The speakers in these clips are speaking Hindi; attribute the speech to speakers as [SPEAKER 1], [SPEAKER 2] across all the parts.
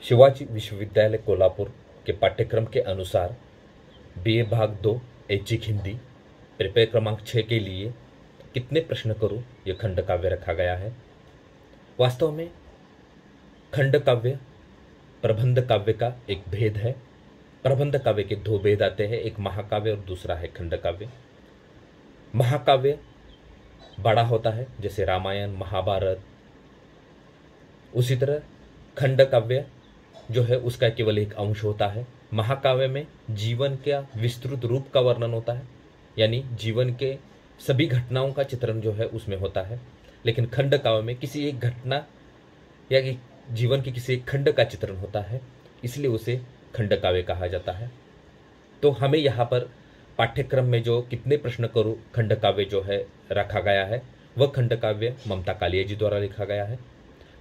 [SPEAKER 1] शिवाजी विश्वविद्यालय कोल्हापुर के पाठ्यक्रम के अनुसार बीए भाग 2 ऐच्छिक हिंदी प्रिपेयर क्रमांक 6 के लिए कितने प्रश्न करूं यह खंड काव्य रखा गया है। वास्तव में खंड काव्य प्रबंध काव्य का एक भेद है। प्रबंध काव्य के दो भेद आते हैं, एक महाकाव्य और दूसरा है खंड काव्य। महाकाव्य बड़ा होता है जैसे रामायण महाभारत, उसी तरह खंड काव्य जो है उसका केवल एक अंश होता है। महाकाव्य में जीवन का विस्तृत रूप का वर्णन होता है, यानी जीवन के सभी घटनाओं का चित्रण जो है उसमें होता है। लेकिन खंड काव्य में किसी एक घटना या जीवन के किसी एक खंड का चित्रण होता है, इसलिए उसे खंड काव्य कहा जाता है। तो हमें यहाँ पर पाठ्यक्रम में जो कितने प्रश्न करूं खंड काव्य जो है रखा गया है, वह खंड काव्य ममता कालिया जी द्वारा लिखा गया है।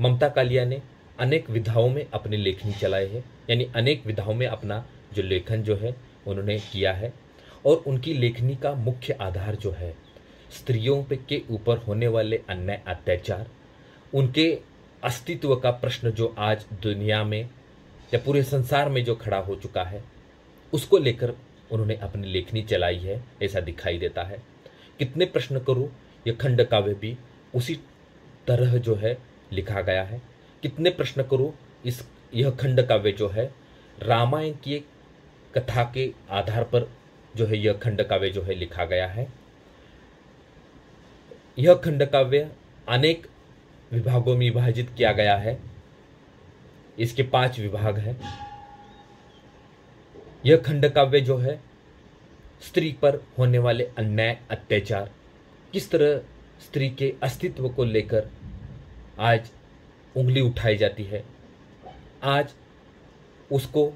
[SPEAKER 1] ममता कालिया ने अनेक विधाओं में अपनी लेखनी चलाई है, यानी अनेक विधाओं में अपना जो लेखन जो है उन्होंने किया है। और उनकी लेखनी का मुख्य आधार जो है स्त्रियों पे के ऊपर होने वाले अन्याय अत्याचार, उनके अस्तित्व का प्रश्न जो आज दुनिया में या पूरे संसार में जो खड़ा हो चुका है, उसको लेकर उन्होंने अपनी लेखनी चलाई है, ऐसा दिखाई देता है। कितने प्रश्न करूं यह खंड काव्य भी उसी तरह जो है लिखा गया है। कितने प्रश्न करूं यह खंड काव्य जो है रामायण की एक कथा के आधार पर जो है यह खंड काव्य जो है लिखा गया है। यह खंड काव्य अनेक विभागों में विभाजित किया गया है। इसके 5 विभाग हैं। यह खंड काव्य जो है स्त्री पर होने वाले अन्याय अत्याचार, किस तरह स्त्री के अस्तित्व को लेकर आज उंगली उठाई जाती है, आज उसको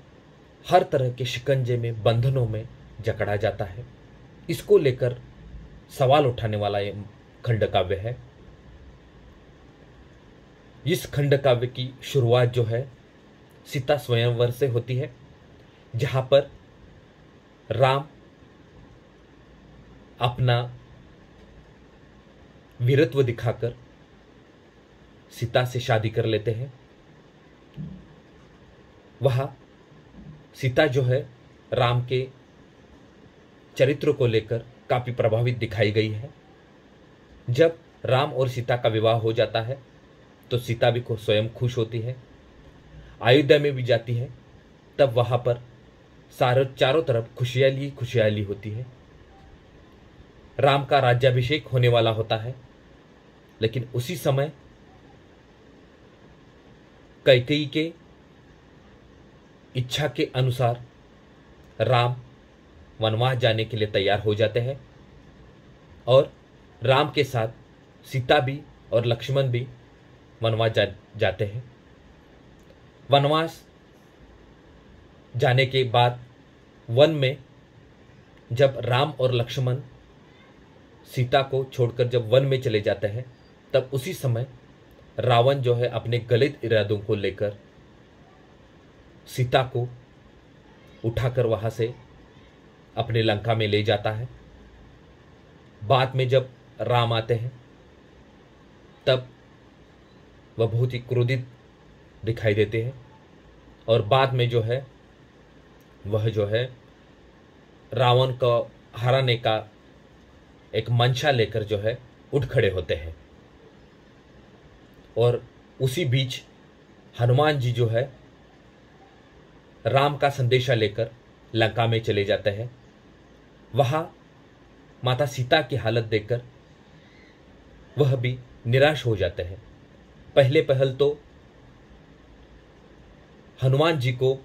[SPEAKER 1] हर तरह के शिकंजे में बंधनों में जकड़ा जाता है, इसको लेकर सवाल उठाने वाला ये खंड काव्य है। इस खंड काव्य की शुरुआत जो है सीता स्वयंवर से होती है, जहां पर राम अपना वीरत्व दिखाकर सीता से शादी कर लेते हैं। वह सीता जो है राम के चरित्र को लेकर काफी प्रभावित दिखाई गई है। जब राम और सीता का विवाह हो जाता है तो सीता भी को स्वयं खुश होती है, अयोध्या में भी जाती है। तब वहां पर चारों तरफ खुशहाली खुशहाली होती है। राम का राज्याभिषेक होने वाला होता है, लेकिन उसी समय कैकेयी के इच्छा के अनुसार राम वनवास जाने के लिए तैयार हो जाते हैं और राम के साथ सीता भी और लक्ष्मण भी वनवास जाते हैं। वनवास जाने के बाद वन में जब राम और लक्ष्मण सीता को छोड़कर जब वन में चले जाते हैं, तब उसी समय रावण जो है अपने गलत इरादों को लेकर सीता को उठाकर वहां से अपने लंका में ले जाता है। बाद में जब राम आते हैं तब वह बहुत ही क्रोधित दिखाई देते हैं और बाद में जो है वह जो है रावण को हराने का एक मंशा लेकर जो है उठ खड़े होते हैं। और उसी बीच हनुमान जी जो है राम का संदेशा लेकर लंका में चले जाते हैं। वहां माता सीता की हालत देखकर वह भी निराश हो जाते हैं। पहले पहल तो हनुमान जी को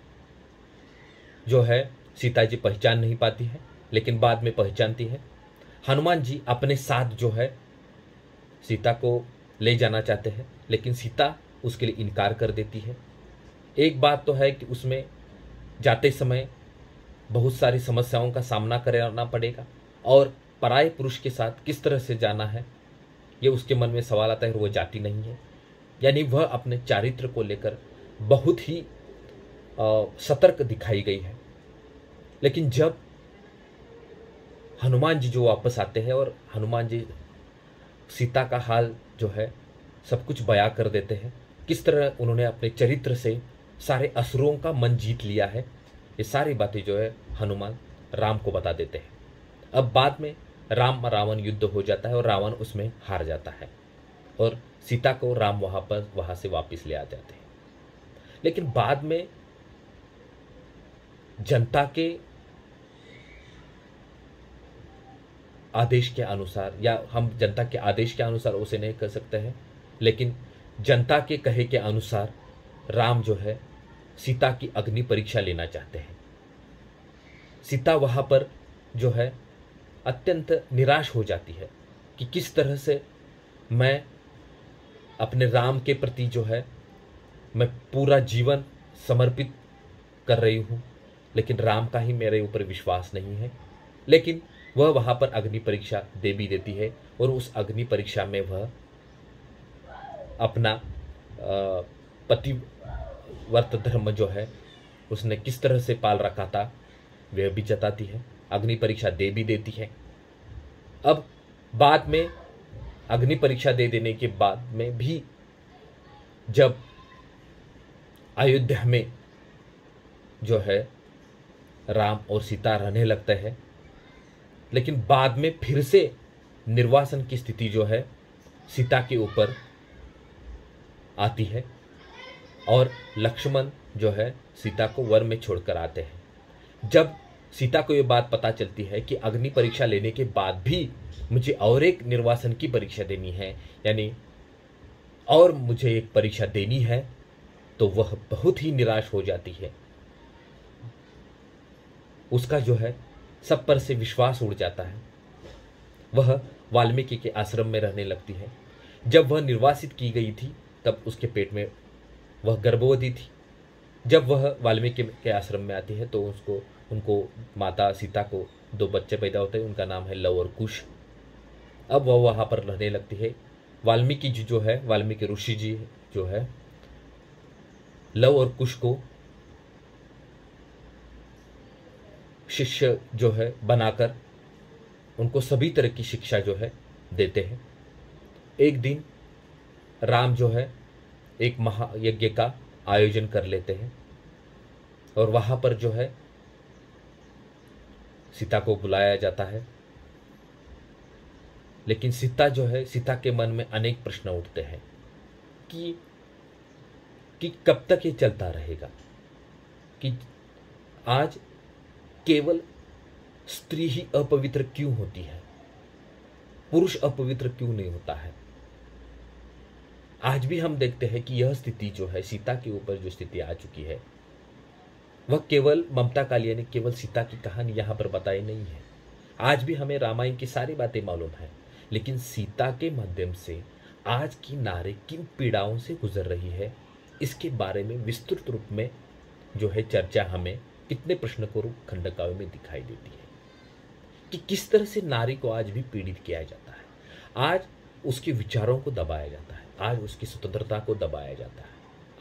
[SPEAKER 1] जो है सीता जी पहचान नहीं पाती है, लेकिन बाद में पहचानती है। हनुमान जी अपने साथ जो है सीता को ले जाना चाहते हैं, लेकिन सीता उसके लिए इनकार कर देती है। एक बात तो है कि उसमें जाते समय बहुत सारी समस्याओं का सामना करना पड़ेगा और पराये पुरुष के साथ किस तरह से जाना है ये उसके मन में सवाल आता है और वो जाती नहीं है। यानी वह अपने चारित्र को लेकर बहुत ही सतर्क दिखाई गई है। लेकिन जब हनुमान जी जो वापस आते हैं और हनुमान जी सीता का हाल जो है सब कुछ बयां कर देते हैं, किस तरह उन्होंने अपने चरित्र से सारे असुरों का मन जीत लिया है। ये सारी बातें जो है हनुमान राम को बता देते हैं। अब बाद में राम रावण युद्ध हो जाता है और रावण उसमें हार जाता है और सीता को राम वहां से वापस ले आ जाते हैं। लेकिन बाद में जनता के आदेश के अनुसार, या हम जनता के आदेश के अनुसार उसे नहीं कर सकते हैं, लेकिन जनता के कहे के अनुसार राम जो है सीता की अग्नि परीक्षा लेना चाहते हैं। सीता वहां पर जो है अत्यंत निराश हो जाती है कि किस तरह से मैं अपने राम के प्रति जो है मैं पूरा जीवन समर्पित कर रही हूँ, लेकिन राम का ही मेरे ऊपर विश्वास नहीं है। लेकिन वह वहाँ पर अग्नि परीक्षा दे भी देती है और उस अग्नि परीक्षा में वह अपना पतिव्रत धर्म जो है उसने किस तरह से पाल रखा था वह भी जताती है, अग्नि परीक्षा दे भी देती है। अब बाद में अग्नि परीक्षा दे देने के बाद में भी जब अयोध्या में जो है राम और सीता रहने लगते हैं, लेकिन बाद में फिर से निर्वासन की स्थिति जो है सीता के ऊपर आती है और लक्ष्मण जो है सीता को वन में छोड़कर आते हैं। जब सीता को यह बात पता चलती है कि अग्नि परीक्षा लेने के बाद भी मुझे और एक निर्वासन की परीक्षा देनी है, यानी और मुझे एक परीक्षा देनी है, तो वह बहुत ही निराश हो जाती है। उसका जो है सब पर से विश्वास उड़ जाता है। वह वाल्मीकि के आश्रम में रहने लगती है। जब वह निर्वासित की गई थी तब उसके पेट में वह गर्भवती थी। जब वह वाल्मीकि के आश्रम में आती है तो उनको माता सीता को 2 बच्चे पैदा होते हैं, उनका नाम है लव और कुश। अब वह वहाँ पर रहने लगती है। वाल्मीकि जी जो है, वाल्मीकि ऋषि जी जो है लव और कुश को शिष्य जो है बनाकर उनको सभी तरह की शिक्षा जो है देते हैं। एक दिन राम जो है एक महायज्ञ का आयोजन कर लेते हैं और वहां पर जो है सीता को बुलाया जाता है। लेकिन सीता के मन में अनेक प्रश्न उठते हैं कि कब तक ये चलता रहेगा, कि आज केवल स्त्री ही अपवित्र क्यों होती है, पुरुष अपवित्र क्यों नहीं होता है। आज भी हम देखते हैं कि यह स्थिति जो है सीता के ऊपर जो स्थिति आ चुकी है वह केवल ममता कालिया ने केवल सीता की कहानी यहां पर बताई नहीं है। आज भी हमें रामायण की सारी बातें मालूम है, लेकिन सीता के माध्यम से आज की नारी किन पीड़ाओं से गुजर रही है इसके बारे में विस्तृत रूप में जो है चर्चा हमें कितने प्रश्न को रूप खंडकाव्य में दिखाई देती है कि किस तरह से नारी को आज भी पीड़ित किया जाता है। आज उसके विचारों को दबाया जाता है, आज उसकी स्वतंत्रता को दबाया जाता है।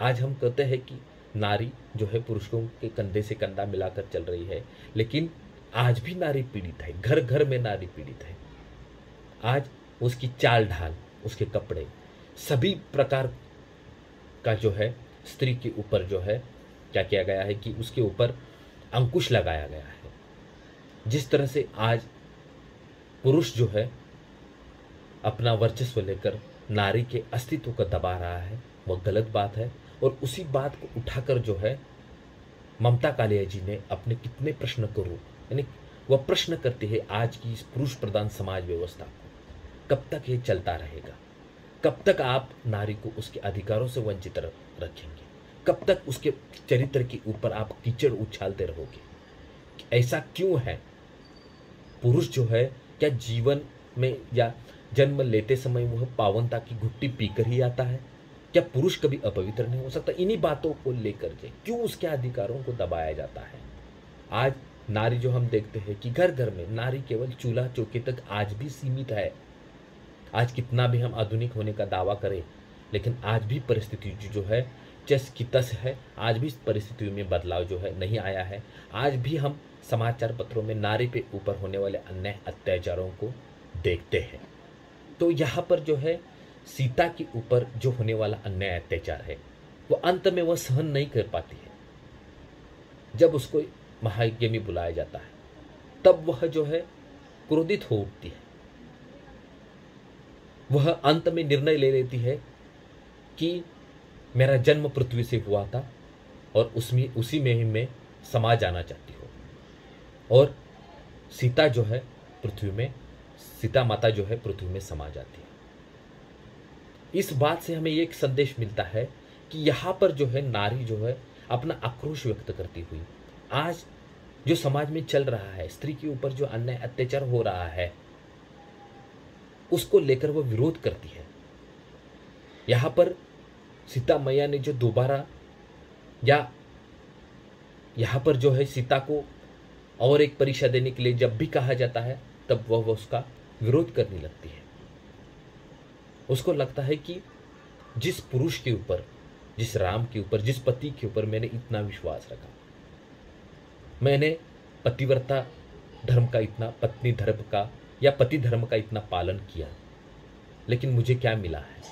[SPEAKER 1] आज हम कहते हैं कि नारी जो है पुरुषों के कंधे से कंधा मिलाकर चल रही है, लेकिन आज भी नारी पीड़ित है, घर घर में नारी पीड़ित है। आज उसकी चाल ढाल, उसके कपड़े, सभी प्रकार का जो है स्त्री के ऊपर जो है क्या किया गया है कि उसके ऊपर अंकुश लगाया गया है। जिस तरह से आज पुरुष जो है अपना वर्चस्व लेकर नारी के अस्तित्व को दबा रहा है वह गलत बात है। और उसी बात को उठाकर जो है ममता कालिया जी ने अपने कितने प्रश्न करो, यानी वह प्रश्न करते हैं आज की इस पुरुष प्रधान समाज व्यवस्था को कब तक ये चलता रहेगा, कब तक आप नारी को उसके अधिकारों से वंचित रखेंगे, कब तक उसके चरित्र के ऊपर आप कीचड़ उछालते रहोगे। ऐसा क्यों है? पुरुष जो है क्या जीवन में या जन्म लेते समय वह पावनता की घुट्टी पीकर ही आता है? क्या पुरुष कभी अपवित्र नहीं हो सकता? इन्हीं बातों को लेकर के क्यों उसके अधिकारों को दबाया जाता है? आज नारी जो हम देखते हैं कि घर घर में नारी केवल चूल्हा चौके तक आज भी सीमित है। आज कितना भी हम आधुनिक होने का दावा करें, लेकिन आज भी परिस्थिति जो है चस की तस है। आज भी परिस्थितियों में बदलाव जो है नहीं आया है। आज भी हम समाचार पत्रों में नारी पे ऊपर होने वाले अन्य अत्याचारों को देखते हैं। तो यहाँ पर जो है सीता के ऊपर जो होने वाला अन्याय अत्याचार है वो अंत में वह सहन नहीं कर पाती है। जब उसको महायज्ञ में बुलाया जाता है तब वह जो है क्रोधित हो उठती है। वह अंत में निर्णय ले लेती है कि मेरा जन्म पृथ्वी से हुआ था और उसी में ही मैं समा जाना चाहती हूँ। और सीता जो है पृथ्वी में, सीता माता जो है पृथ्वी में समा जाती है। इस बात से हमें एक संदेश मिलता है कि यहाँ पर जो है नारी जो है अपना आक्रोश व्यक्त करती हुई आज जो समाज में चल रहा है, स्त्री के ऊपर जो अन्याय अत्याचार हो रहा है, उसको लेकर वो विरोध करती है। यहाँ पर सीता मैया ने जो दोबारा, या यहाँ पर जो है सीता को और एक परीक्षा देने के लिए जब भी कहा जाता है तब वह उसका विरोध करने लगती है। उसको लगता है कि जिस पुरुष के ऊपर, जिस राम के ऊपर, जिस पति के ऊपर मैंने इतना विश्वास रखा, मैंने पतिव्रता धर्म का इतना, पत्नी धर्म का या पति धर्म का इतना पालन किया, लेकिन मुझे क्या मिला है।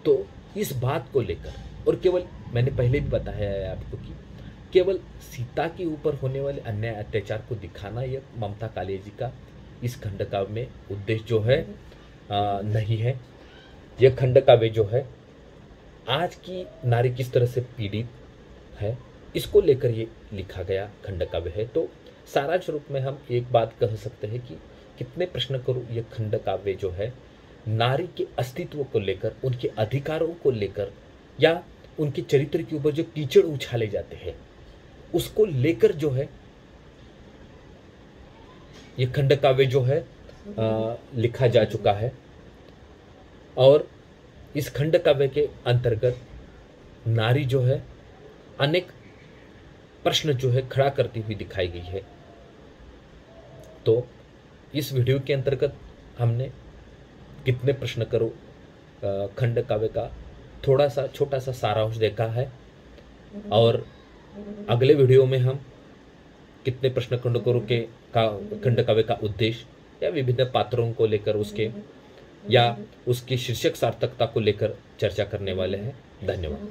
[SPEAKER 1] तो इस बात को लेकर, और केवल मैंने पहले भी बताया है आपको कि केवल सीता के ऊपर होने वाले अन्याय अत्याचार को दिखाना यह ममता कालिया जी का इस खंडकाव्य में उद्देश्य जो है नहीं है। यह खंडकाव्य जो है आज की नारी किस तरह से पीड़ित है, इसको लेकर ये लिखा गया खंडकाव्य है। तो सारांश रूप में हम एक बात कह सकते हैं कि कितने प्रश्न करूं, यह खंडकाव्य जो है नारी के अस्तित्व को लेकर, उनके अधिकारों को लेकर, या उनके चरित्र के ऊपर जो कीचड़ उछाले जाते हैं उसको लेकर जो है ये खंडकाव्य जो है लिखा जा चुका है। और इस खंडकाव्य के अंतर्गत नारी जो है अनेक प्रश्न जो है खड़ा करती हुई दिखाई गई है। तो इस वीडियो के अंतर्गत हमने कितने प्रश्न करो खंडकाव्य का थोड़ा सा छोटा सा सारांश देखा है, और अगले वीडियो में हम कितने प्रश्न खंडकाव्य का उद्देश्य या विभिन्न पात्रों को लेकर उसके या उसकी शीर्षक सार्थकता को लेकर चर्चा करने वाले हैं। धन्यवाद।